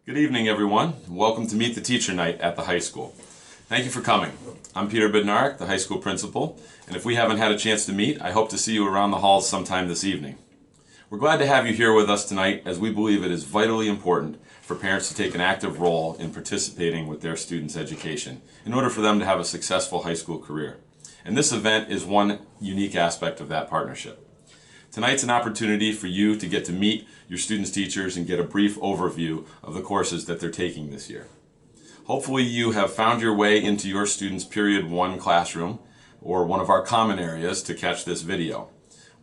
Good evening, everyone. Welcome to Meet the Teacher Night at the high school. Thank you for coming. I'm Peter Bednarek, the high school principal, and if we haven't had a chance to meet, I hope to see you around the halls sometime this evening. We're glad to have you here with us tonight, as we believe it is vitally important for parents to take an active role in participating with their students' education in order for them to have a successful high school career. And this event is one unique aspect of that partnership. Tonight's an opportunity for you to get to meet your students' teachers and get a brief overview of the courses that they're taking this year. Hopefully you have found your way into your students' Period 1 classroom or one of our common areas to catch this video.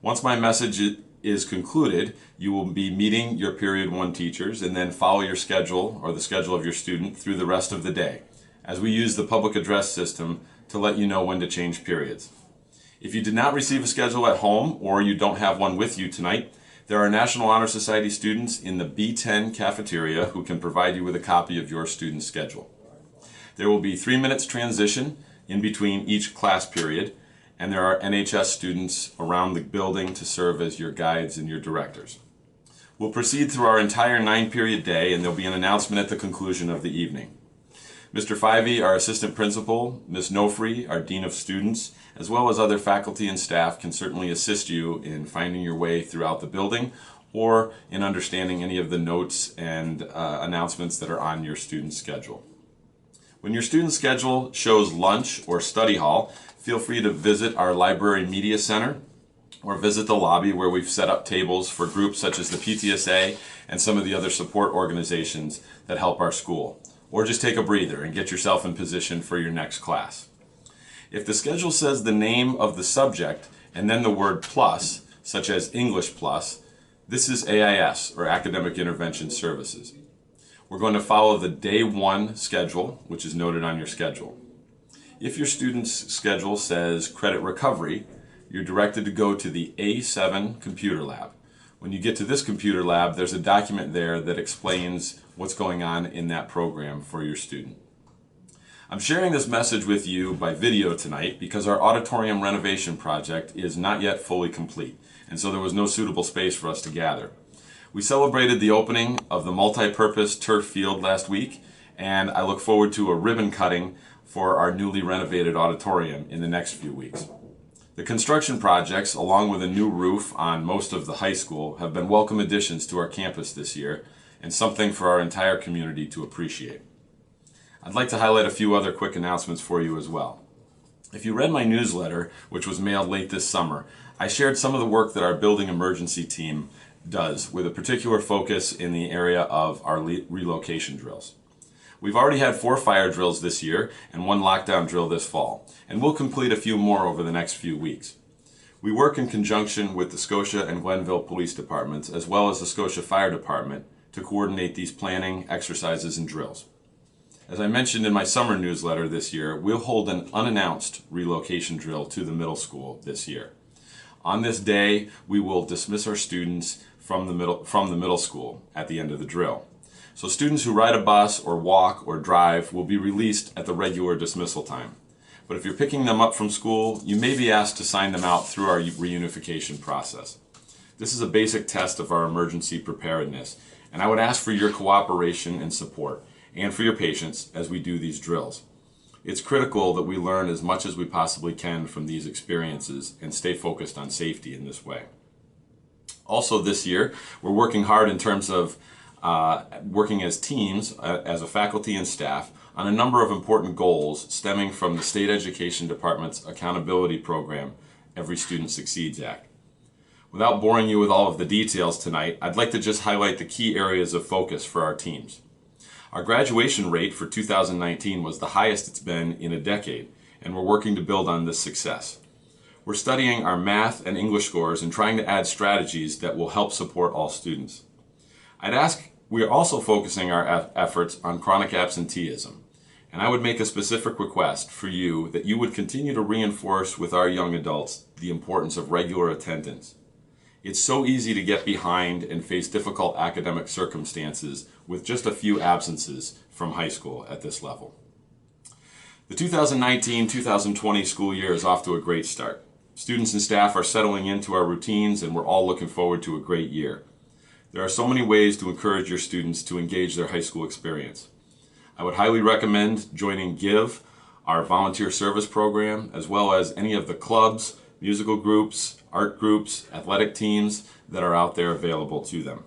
Once my message is concluded, you will be meeting your Period 1 teachers and then follow your schedule or the schedule of your student through the rest of the day, as we use the public address system to let you know when to change periods. If you did not receive a schedule at home or you don't have one with you tonight, there are National Honor Society students in the B10 cafeteria who can provide you with a copy of your student's schedule. There will be 3 minutes transition in between each class period, and there are NHS students around the building to serve as your guides and your directors. We'll proceed through our entire 9-period day, and there'll be an announcement at the conclusion of the evening. Mr. Fivey, our assistant principal, Ms. Nofri, our dean of students, as well as other faculty and staff can certainly assist you in finding your way throughout the building or in understanding any of the notes and announcements that are on your student's schedule. When your student's schedule shows lunch or study hall, feel free to visit our library media center or visit the lobby where we've set up tables for groups such as the PTSA and some of the other support organizations that help our school. Or just take a breather and get yourself in position for your next class. If the schedule says the name of the subject and then the word plus, such as English plus, this is AIS, or Academic Intervention Services. We're going to follow the Day 1 schedule, which is noted on your schedule. If your student's schedule says Credit Recovery, you're directed to go to the A7 Computer Lab. When you get to this computer lab, there's a document there that explains what's going on in that program for your student. I'm sharing this message with you by video tonight because our auditorium renovation project is not yet fully complete, and so there was no suitable space for us to gather. We celebrated the opening of the multi-purpose turf field last week, and I look forward to a ribbon cutting for our newly renovated auditorium in the next few weeks. The construction projects, along with a new roof on most of the high school, have been welcome additions to our campus this year and something for our entire community to appreciate. I'd like to highlight a few other quick announcements for you as well. If you read my newsletter, which was mailed late this summer, I shared some of the work that our building emergency team does, with a particular focus in the area of our relocation drills. We've already had 4 fire drills this year and 1 lockdown drill this fall, and we'll complete a few more over the next few weeks. We work in conjunction with the Scotia and Glenville police departments as well as the Scotia Fire Department to coordinate these planning, exercises, and drills. As I mentioned in my summer newsletter this year, we'll hold an unannounced relocation drill to the middle school this year. On this day, we will dismiss our students from the middle school at the end of the drill. So students who ride a bus or walk or drive will be released at the regular dismissal time. But if you're picking them up from school, you may be asked to sign them out through our reunification process. This is a basic test of our emergency preparedness, and I would ask for your cooperation and support, and for your patience as we do these drills. It's critical that we learn as much as we possibly can from these experiences and stay focused on safety in this way. Also this year, we're working hard in terms of working as teams, as a faculty and staff, on a number of important goals stemming from the State Education Department's accountability program, Every Student Succeeds Act. Without boring you with all of the details tonight, I'd like to just highlight the key areas of focus for our teams. Our graduation rate for 2019 was the highest it's been in a decade, and we're working to build on this success. We're studying our math and English scores and trying to add strategies that will help support all students. We are also focusing our efforts on chronic absenteeism, and I would make a specific request for you that you would continue to reinforce with our young adults the importance of regular attendance. It's so easy to get behind and face difficult academic circumstances with just a few absences from high school at this level. The 2019-2020 school year is off to a great start. Students and staff are settling into our routines, and we're all looking forward to a great year. There are so many ways to encourage your students to engage their high school experience. I would highly recommend joining GIVE, our volunteer service program, as well as any of the clubs, musical groups, art groups, athletic teams that are out there available to them.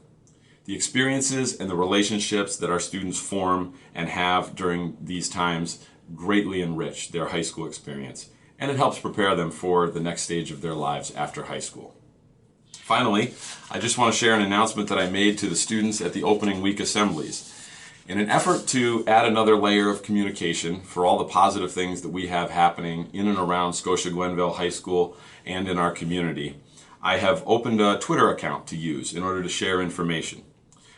The experiences and the relationships that our students form and have during these times greatly enrich their high school experience, and it helps prepare them for the next stage of their lives after high school. Finally, I just want to share an announcement that I made to the students at the opening week assemblies. In an effort to add another layer of communication for all the positive things that we have happening in and around Scotia-Glenville High School and in our community, I have opened a Twitter account to use in order to share information.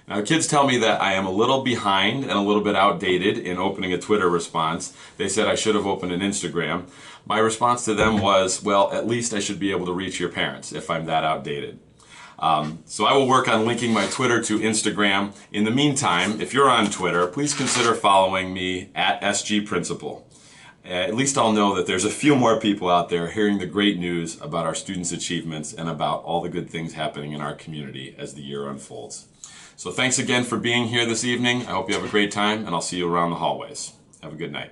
Now, the kids tell me that I am a little behind and a little bit outdated in opening a Twitter response. They said I should have opened an Instagram. My response to them was, well, at least I should be able to reach your parents if I'm that outdated. So I will work on linking my Twitter to Instagram. In the meantime, if you're on Twitter, please consider following me at SGPrincipal. At least I'll know that there's a few more people out there hearing the great news about our students' achievements and about all the good things happening in our community as the year unfolds. So thanks again for being here this evening. I hope you have a great time, and I'll see you around the hallways. Have a good night.